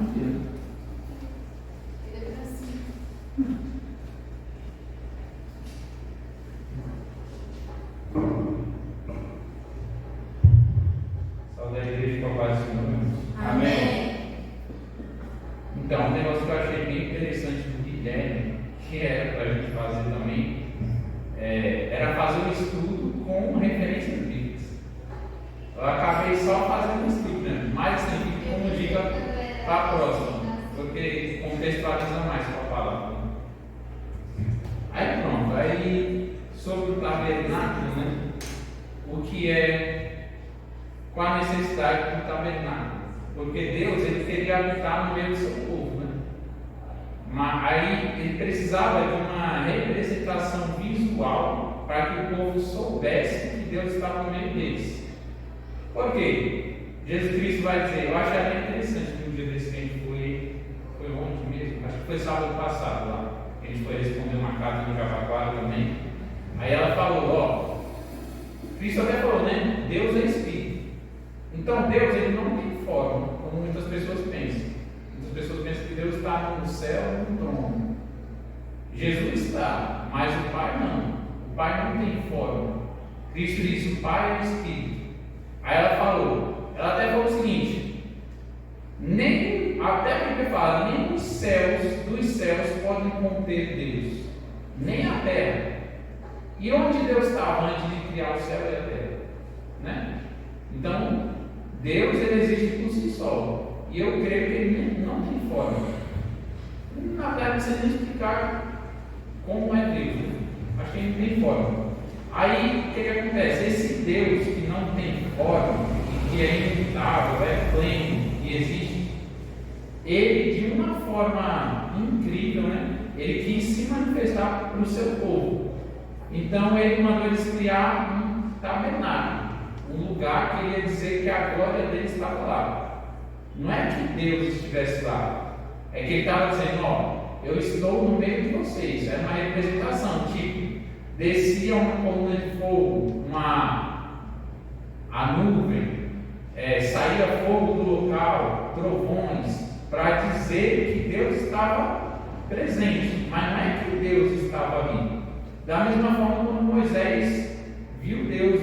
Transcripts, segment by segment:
confia. Salve a igreja com a paz do Senhor. Amém. Então, um negócio que eu achei bem interessante do Guilherme, que era para a gente fazer também, era fazer um estudo com referências bíblicas. Eu acabei só fazendo um estudo, né? Mas assim, como dica para a próxima, porque contextualiza mais com a palavra. Aí pronto, aí sobre o tabernáculo, né? O que é, qual a necessidade do tabernáculo? Porque Deus, ele queria habitar no meio do seu povo, né? Mas aí ele precisava de uma representação visual para que o povo soubesse que Deus estava no meio deles. Por quê? Jesus Cristo vai dizer, eu achei até interessante que um dia desse que a gente foi ontem mesmo, acho que foi sábado passado lá, a gente foi responder uma carta no Jabaquara também. Aí ela falou, Cristo até falou, né? Deus é Espírito. Então Deus, ele não tem forma, como muitas pessoas pensam. Muitas pessoas pensam que Deus está no céu, no trono. Jesus está, mas o Pai não. O Pai não tem forma. Cristo disse, o Pai é Espírito. Aí ela até falou o seguinte, até porque fala, nem os céus dos céus podem conter Deus, nem a terra. E onde Deus estava antes de criar o céu e a terra? Né? Então, Deus, ele existe por si só. E eu creio que ele não tem forma. Na verdade, você nem explicar como é Deus. Né? Acho que ele não tem forma. Aí, o que acontece? Esse Deus que não tem forma, que é imutável, é pleno e existe, ele, de uma forma incrível, né? Ele quis se manifestar para o seu povo. Então, ele mandou eles criar um tabernáculo, um lugar que ele ia dizer que a glória dele estava lá. Não é que Deus estivesse lá, é que ele estava dizendo, eu estou no meio de vocês. Era uma representação, tipo, descia uma coluna de fogo, a nuvem, saía fogo do local, trovões, para dizer que Deus estava presente, mas não é que Deus estava ali. Da mesma forma como Moisés viu Deus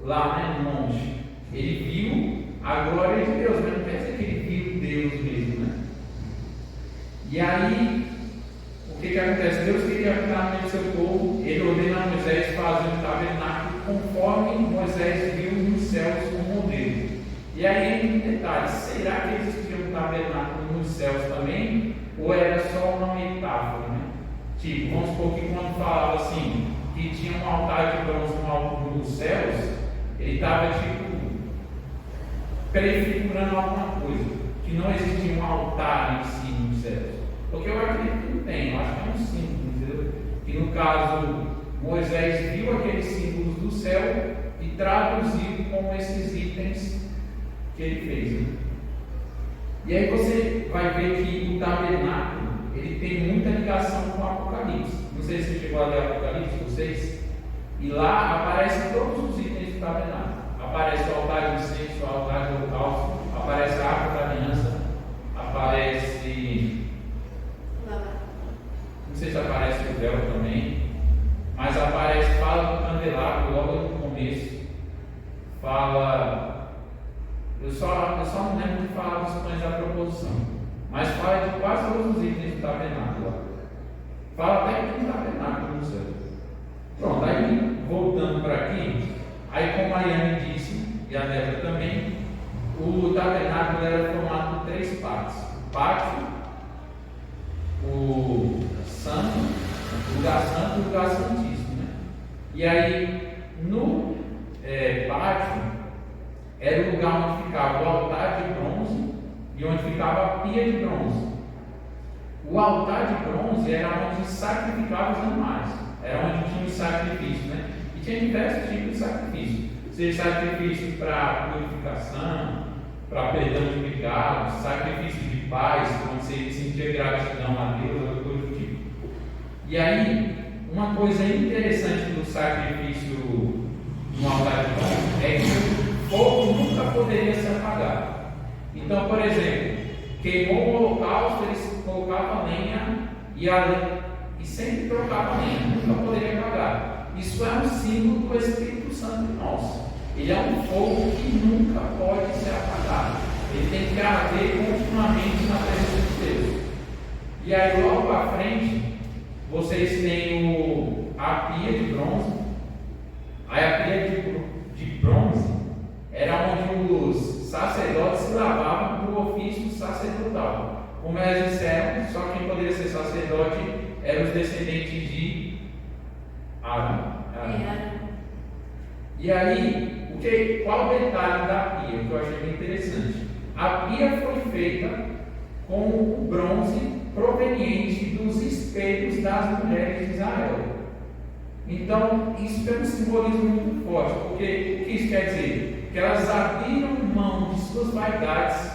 lá no monte, ele viu a glória de Deus, mas não quer dizer que ele viu Deus mesmo, né? E aí, o que acontece? Deus queria habitar no meio do seu povo, ele ordena a Moisés fazer um tabernáculo conforme Moisés viu nos céus como modelo. E aí, um detalhe, será que existia um tabernáculo nos céus também? Ou era só uma metáfora, né? Tipo, vamos supor que quando falava assim, que tinha um altar de bronze no alto dos céus, ele estava tipo prefigurando alguma coisa, que não existia um altar em si nos céus. Porque eu acredito que não tem, eu acho que é um símbolo, entendeu? Que no caso, Moisés viu aqueles símbolos do céu e traduziu como esses itens que ele fez. Né? E aí você vai ver que o tabernáculo, ele tem muita ligação com o Apocalipse. Não sei se você chegou a ler Apocalipse, vocês. E lá aparecem todos os itens do tabernáculo. Aparece o altar de incenso, o altar de holocausto, aparece a arca da aliança, aparece... Não sei se aparece o véu também, mas fala do candelabro logo no começo. Fala... Eu só não lembro de falar dos pães da proposição, mas fala de quase todos os itens do tabernáculo. Fala até que tem tabernáculo no céu. Pronto, aí voltando para aqui, aí como a Yane disse, e a Débora também, o tabernáculo era formado por 3 partes: o pátio, o lugar santo e o lugar santíssimo. Né? E aí no pátio era o lugar onde ficava o altar de bronze e onde ficava a pia de bronze. O altar de bronze era onde sacrificava os animais, era onde tinha os sacrifícios, né? E tinha diversos tipos de sacrifício, seja sacrifício para purificação, para perdão de pecados, sacrifício de paz, quando você sentia gratidão a Deus, coisa do tipo. E aí, uma coisa interessante do sacrifício no altar de bronze é que o fogo nunca poderia se apagar. Então, por exemplo, queimou o holocausto, eles colocavam lenha e sempre trocavam lenha, nunca poderia apagar. Isso é um símbolo do Espírito Santo em nós. Ele é um fogo que nunca pode ser apagado. Ele tem que arder continuamente na presença de Deus. E aí logo à frente, vocês têm a pia de bronze. Aí a pia de bronze era onde os sacerdotes se lavavam para o ofício sacerdotal. Como elas disseram, só quem poderia ser sacerdote eram os descendentes de Arão. E aí, qual o detalhe da pia que eu achei bem interessante? A pia foi feita com o bronze proveniente dos espelhos das mulheres de Israel. Então, isso tem um simbolismo muito forte, porque o que isso quer dizer? Que elas abriram mão de suas vaidades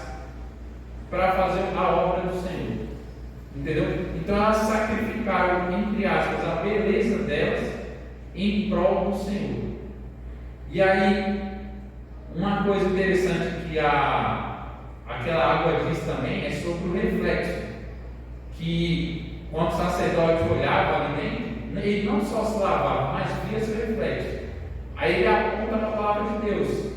para fazer a obra do Senhor. Entendeu? Então, elas sacrificaram, entre aspas, a beleza delas em prol do Senhor. E aí, uma coisa interessante que aquela água diz também é sobre o reflexo, que quando o sacerdote olhava ali dentro, ele não só se lavava, mas via seu reflexo. Aí ele aponta para a palavra de Deus,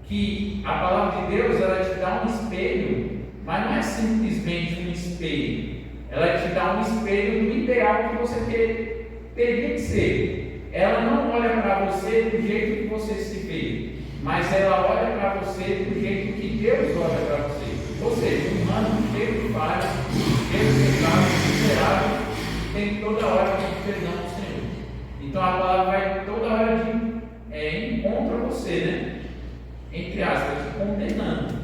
que a palavra de Deus ela te dá um espelho, mas não é simplesmente um espelho, ela te dá um espelho do ideal que você teria que ser. Ela não olha para você do jeito que você se vê, mas ela olha para você do jeito que Deus olha para você. Ou seja, um humano cheio de falhas, cheio de pecados, miserável, tem toda hora de perdão do Senhor. Então a palavra vai toda hora contra você, né? Entre aspas, te condenando,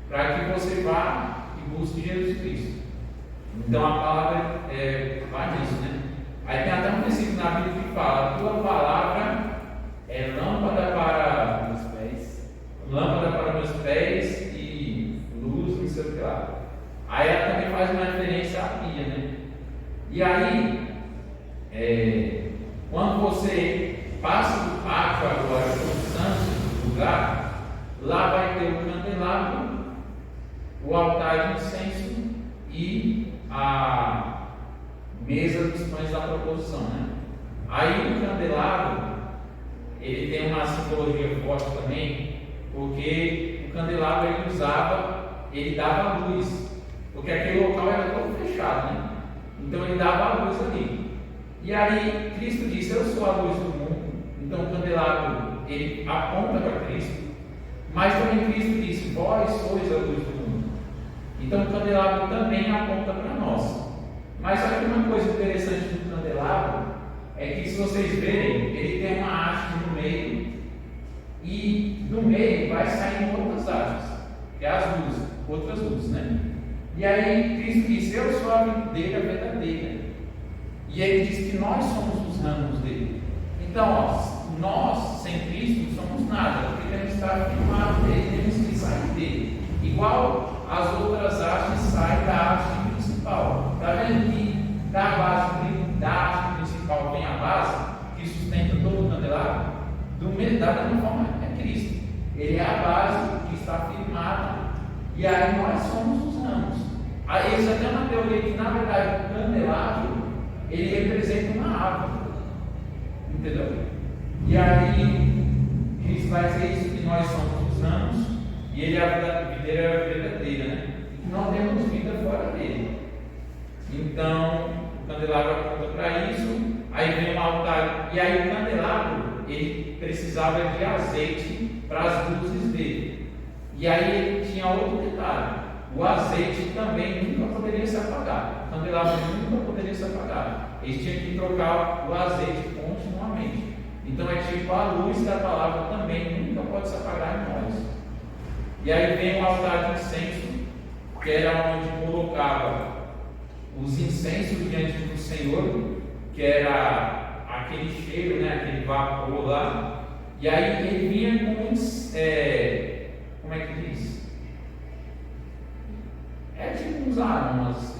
para que você vá e busque Jesus Cristo. Então a palavra vai nisso, né? Aí tem até um versículo na Bíblia que fala: a tua palavra é lâmpada para meus pés e luz, não sei o que lá. Aí ela também faz uma referência à pia, né? E aí, quando você passa do pátio agora para o santo lugar, lá vai ter o candelabro, o altar de incenso e a mesa dos pães da proposição, né? Aí o candelabro, ele tem uma simbologia forte também, porque o candelabro ele dava luz, porque aquele local era todo fechado, né? Então ele dava a luz ali. E aí Cristo disse: eu sou a luz do mundo. Então o candelabro, ele aponta para Cristo, mas também Cristo disse: vós sois a luz do mundo. Então o candelabro também aponta para nós. Mas só que uma coisa interessante do candelabro é que, se vocês verem, ele tem uma haste no meio, e do meio vai saindo outras hastes, que é as luzes, outras luzes, né? E aí Cristo disse: eu sou a videira verdadeira. E ele diz que nós somos os ramos dele. Então, nós sem Cristo somos nada, porque temos que estar firmados nele, temos que sair dele. Igual as outras hastes saem da haste principal. Está vendo que da haste principal vem a base que sustenta todo o candelabro? Da mesma forma é Cristo. Ele é a base que está firmada, e aí nós somos os ramos. Aí eles até uma teoria que, na verdade, o candelabro ele representa uma árvore, entendeu? E aí Cristo vai dizer isso, que nós somos os ramos e ele é a videira verdadeira, né? E que não temos vida fora dele. Então o candelabro aponta para isso. Aí vem um altar, e aí o candelabro ele precisava de azeite para as luzes dele. E aí ele tinha outro detalhe: o azeite também nunca poderia se apagar. O candelabro nunca poderia se apagar. Eles tinham que trocar o azeite continuamente. Então é tipo a luz da palavra também nunca pode se apagar em nós. E aí vem o altar de incenso, que era onde colocava os incensos diante do Senhor, que era aquele cheiro, né, aquele vapor lá. E aí ele vinha com como é que diz? É tipo uns aromas,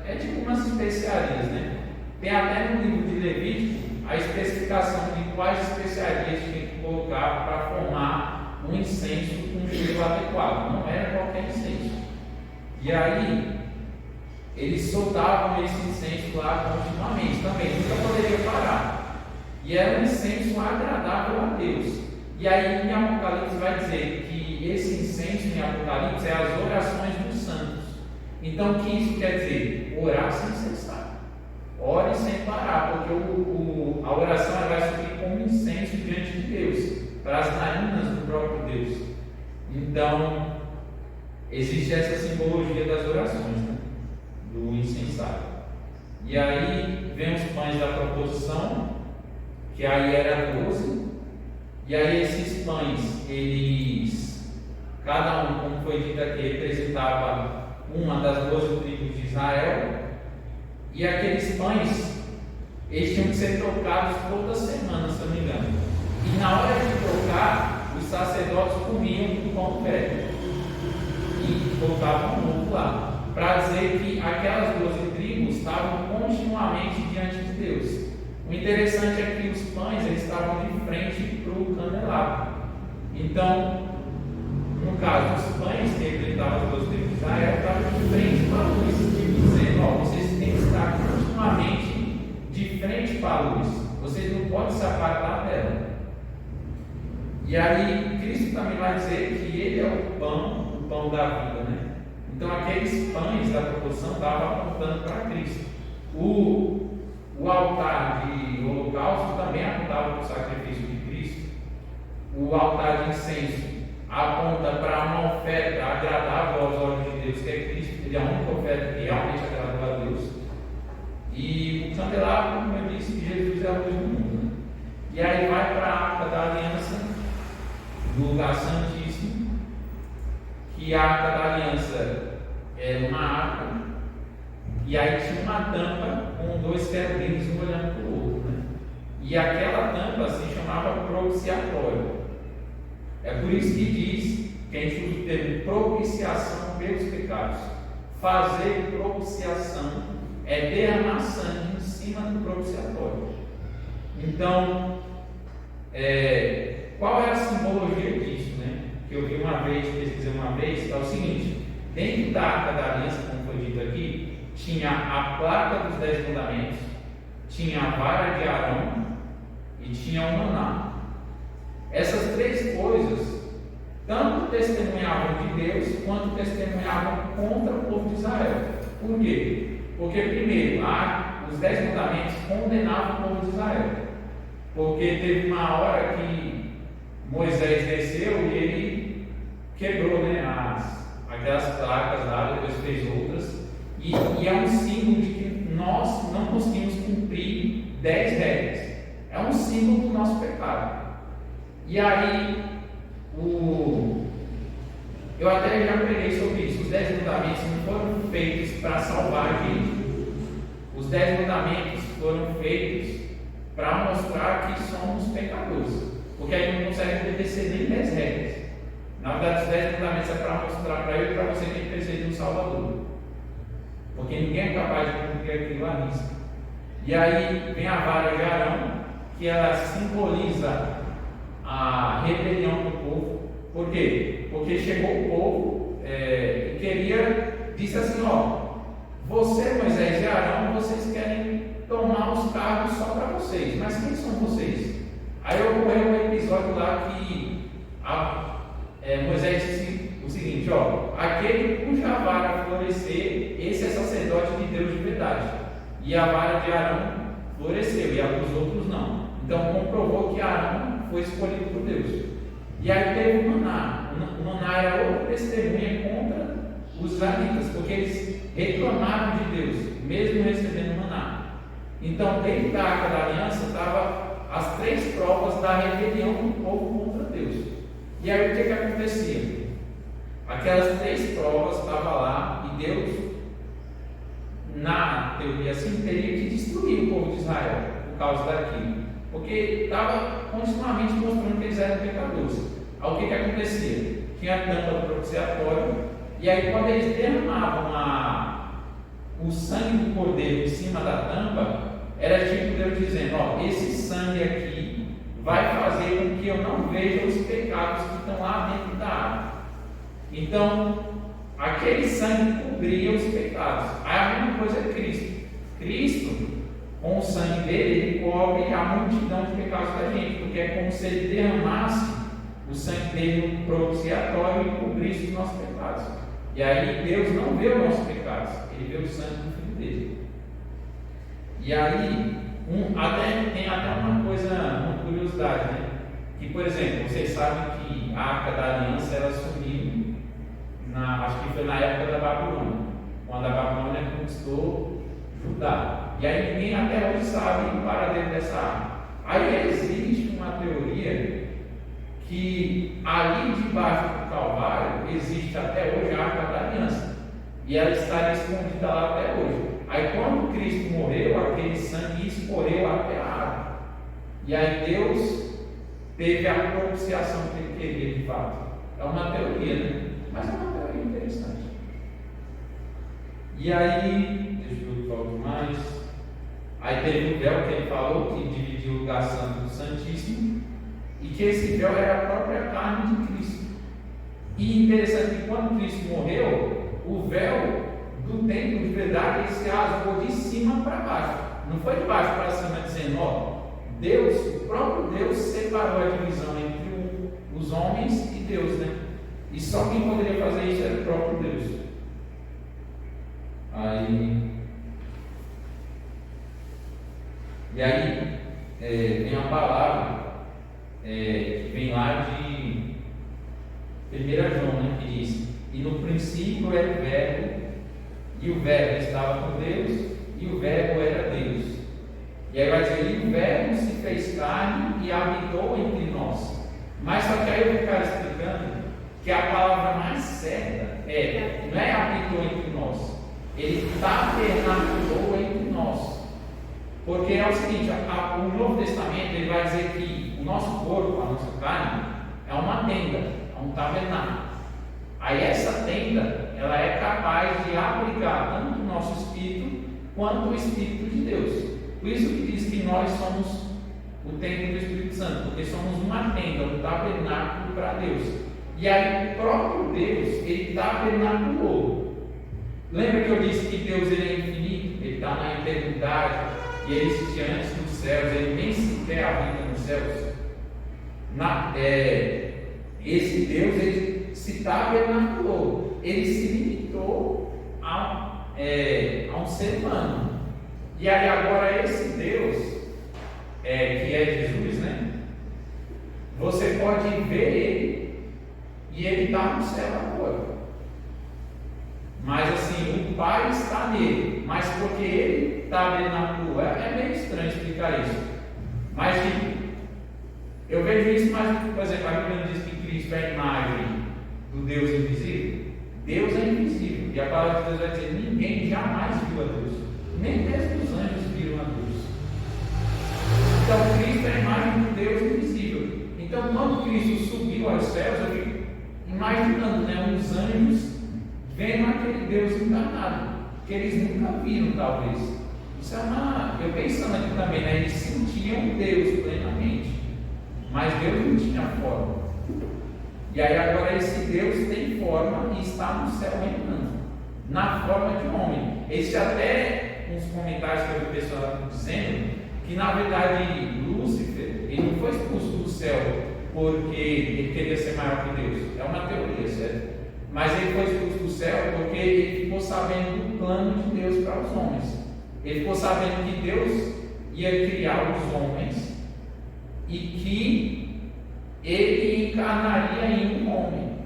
é tipo umas especiarias, né? Tem até no livro de Levítico a especificação de quais especiarias tinha que colocar para formar um incenso com cheiro adequado. Não era qualquer incenso. E aí, eles soltavam esse incenso lá continuamente também, nunca poderia parar. E era um incenso agradável a Deus. E aí, em Apocalipse, vai dizer que esse incenso em Apocalipse é as orações dos santos. Então, o que isso quer dizer? Orar sem cessar. Ore sem parar, porque a oração ela vai subir como incenso diante de Deus, para as narinas do próprio Deus. Então, existe essa simbologia das orações, né? Do incensário. E aí vem os pães da proposição, que aí era 12. E aí esses pães, eles, cada um, como foi dito aqui, representava uma das 12 tribos de Israel. E aqueles pães, eles tinham que ser trocados toda semana, se não me engano. E na hora de trocar, os sacerdotes comiam do pão velho e colocavam um novo lá, para dizer que aquelas 12 tribos estavam continuamente diante de Deus. O interessante é que os pães eles estavam de frente para o candelabro. Então, no caso, os pães que representavam as 12 tribos de Israel estavam de frente para a luz, dizendo: vocês têm que estar continuamente de frente para a luz, vocês não podem se apartar dela. E aí, Cristo também vai dizer que Ele é o pão da vida, né? Então, aqueles pães da proposição estavam apontando para Cristo. O altar de holocausto também apontava para o sacrifício de Cristo. O altar de incenso aponta para uma oferta agradável aos olhos de Deus, que é Cristo. Ele é a única oferta que realmente agrada a Deus. E o candelabro, como eu disse, que Jesus é a luz do mundo, né? E aí vai para a arca da aliança, do lugar santíssimo, que a arca da aliança era uma arca, e aí tinha uma tampa com 2 querubins um olhando para o outro, né? E aquela tampa se chamava propiciatório. É por isso que diz que a gente usa o termo propiciação pelos pecados. Fazer propiciação é derramar sangue em cima do propiciatório. Então, qual é a simbologia disso, né? Que eu vi uma vez, pesquisei uma vez, é o seguinte: dentro da arca da aliança, como foi dito aqui, tinha a placa dos 10 mandamentos, tinha a vara de Arão e tinha o maná. Essas 3 coisas tanto testemunhavam de Deus quanto testemunhavam contra o povo de Israel. Por quê? Porque primeiro, os 10 mandamentos condenavam o povo de Israel, porque teve uma hora que Moisés desceu e ele quebrou, né, aquelas placas lá, depois fez outras, e é um símbolo de que nós não conseguimos cumprir 10 regras. É um símbolo do nosso pecado. E aí, eu até já preguei sobre isso. Os 10 mandamentos não foram feitos para salvar a gente. Os 10 mandamentos foram feitos para mostrar que somos pecadores, porque a gente não consegue obedecer nem 10 regras. Na verdade, os 10 mandamentos é para mostrar para eu e para você que a gente precisa de um Salvador, porque ninguém é capaz de cumprir aquilo à risca. E aí vem a vara de Arão, que ela simboliza a rebelião do povo. Por quê? Porque chegou o povo e disse assim: você, Moisés e Arão, vocês querem tomar os cargos só para vocês, mas quem são vocês? Aí ocorreu um episódio lá que Moisés disse o seguinte: aquele cuja vara florescer, esse é sacerdote de Deus de verdade, e a vara de Arão floresceu, e a dos outros não. Então comprovou que Arão foi escolhido por Deus. E aí teve o maná. O maná era outra testemunha contra os israelitas, porque eles reclamaram de Deus, mesmo recebendo maná. Então, dentro da arca da aliança estavam as 3 provas da rebelião do povo contra Deus. E aí o que acontecia? Aquelas 3 provas estavam lá e Deus, na teoria assim, teria que destruir o povo de Israel por causa daquilo, porque estava continuamente mostrando que eles eram pecadores. Aí o que acontecia? Tinha a tampa do propiciatório, e aí quando eles derramavam o sangue do cordeiro em cima da tampa, era tipo Deus dizendo: esse sangue aqui vai fazer com que eu não veja os pecados que estão lá dentro da arca. Então, aquele sangue cobria os pecados. Aí a mesma coisa é Cristo. Cristo, com o sangue dele, ele cobre a multidão de pecados da gente, porque é como se ele derramasse o sangue dele no propiciatório e cobrisse os nossos pecados. E aí Deus não vê os nossos pecados, ele vê o sangue do Filho dele. E aí, tem até uma coisa, uma curiosidade, né? Que, por exemplo, vocês sabem que a Arca da Aliança ela sumiu, acho que foi na época da Babilônia, quando a Babilônia conquistou Judá. E aí ninguém até hoje sabe o paradeiro dessa arca. Aí existe uma teoria que ali debaixo do Calvário existe até hoje a Arca da Aliança. E ela estaria escondida lá até hoje. Aí quando Cristo morreu, aquele sangue escorreu até a arca. E aí Deus teve a propiciação que ele queria de fato. É uma teoria, né? Mas é uma teoria interessante. E aí, deixa eu ver o que faltou mais. Aí teve o véu que ele falou, que dividiu o lugar santo do Santíssimo, e que esse véu era a própria carne de Cristo. E interessante que quando Cristo morreu, o véu do templo de verdade ele se rasgou de cima para baixo. Não foi de baixo para cima dizendo, ó, Deus, o próprio Deus separou a divisão entre os homens e Deus, né? E só quem poderia fazer isso era o próprio Deus. E aí tem uma palavra que vem lá de 1 João, né, que diz: e no princípio era o Verbo, e o Verbo estava com Deus, e o Verbo era Deus. E aí vai dizer: e o Verbo se fez carne e habitou entre nós. Mas só que aí eu vou ficar explicando que a palavra mais certa não é habitou entre nós, ele tabernaculou entre nós. Porque é o seguinte, o Novo Testamento ele vai dizer que o nosso corpo, a nossa carne, é uma tenda, é um tabernáculo. Aí essa tenda, ela é capaz de abrigar tanto o nosso espírito quanto o Espírito de Deus. Por isso que diz que nós somos o templo do Espírito Santo, porque somos uma tenda, um tabernáculo para Deus. E aí o próprio Deus, ele tabernaculou. Lembra que eu disse que Deus ele é infinito, ele está na eternidade, e ele existia antes dos céus, ele nem sequer habita nos céus. Esse Deus, ele se tabernaculou, ele se limitou a um ser humano. E aí agora esse Deus, que é Jesus, né? Você pode ver ele, e ele está no céu agora. Mas assim, o Pai está nele, mas porque ele tabernaculou. É meio estranho explicar isso. Mas eu vejo isso mais, por exemplo, a Bíblia diz que Cristo é a imagem do Deus invisível. Deus é invisível. E a palavra de Deus vai dizer: ninguém jamais viu a Deus. Nem mesmo os anjos viram a Deus. Então Cristo é a imagem do Deus invisível. Então quando Cristo subiu aos céus, eu fico imaginando, né, os anjos vendo aquele Deus encarnado, que eles nunca viram, talvez. Isso eu pensando aqui também, né? Eles sentiam Deus plenamente, mas Deus não tinha forma. E aí agora esse Deus tem forma e está no céu reinando, na forma de homem. Esse até uns comentários que eu vi o pessoal dizendo que na verdade Lúcifer, ele não foi expulso do céu porque ele queria ser maior que Deus. É uma teoria, certo? Mas ele foi expulso do céu porque ele ficou sabendo do plano de Deus para os homens. Ele ficou sabendo que Deus ia criar os homens e que ele encarnaria em um homem.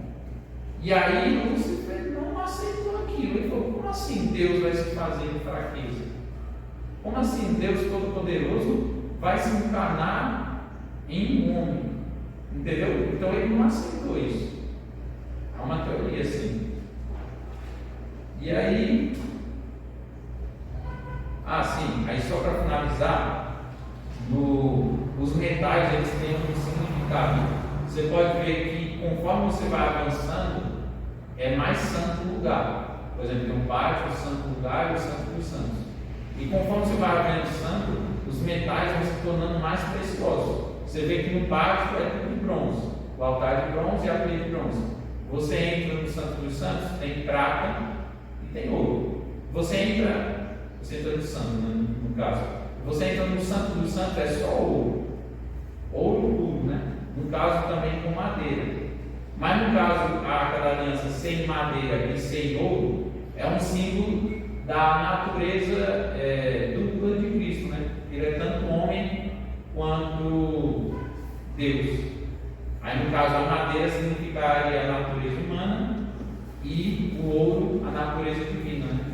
E aí Lúcifer não aceitou aquilo. Ele falou: como assim Deus vai se fazer em fraqueza? Como assim Deus Todo-Poderoso vai se encarnar em um homem? Entendeu? Então ele não aceitou isso. É uma teoria assim. E aí, aí só para finalizar, os metais eles têm um significado. Você pode ver que conforme você vai avançando, é mais santo o lugar. Por exemplo, tem um pátio, o santo lugar e o santo dos santos. E conforme você vai avançando, os metais vão se tornando mais preciosos. Você vê que no pátio é tudo de bronze, o altar de bronze e a pia de bronze. Você entra no Santo dos Santos, tem prata e tem ouro. Você entra no santo, né, no caso. Você entra no santo do santo, é só ouro. Ouro puro, né? No caso também com madeira. Mas no caso, a Arca da Aliança sem madeira e sem ouro, é um símbolo da natureza dupla de Cristo, né? Ele é tanto homem quanto Deus. Aí no caso, a madeira significaria a natureza humana e o ouro, a natureza divina, né?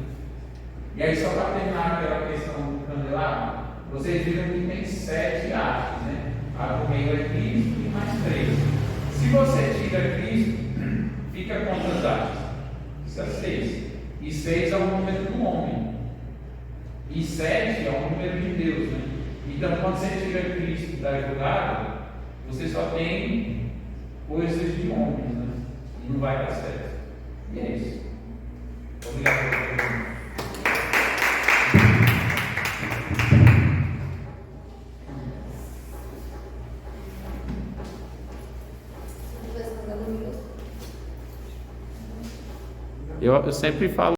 E aí, só para terminar aquela questão do candelabro, vocês viram que tem 7 hastes, né? A primeira é Cristo e mais 3. Se você tira Cristo, fica quantas hastes? Fica 6. E 6 é o número do homem. E 7 é o número de Deus, né? Então, quando você tira Cristo da jogada, você só tem coisas de homens, né? E não vai dar certo. E é isso. Obrigado pela pergunta. Eu sempre falo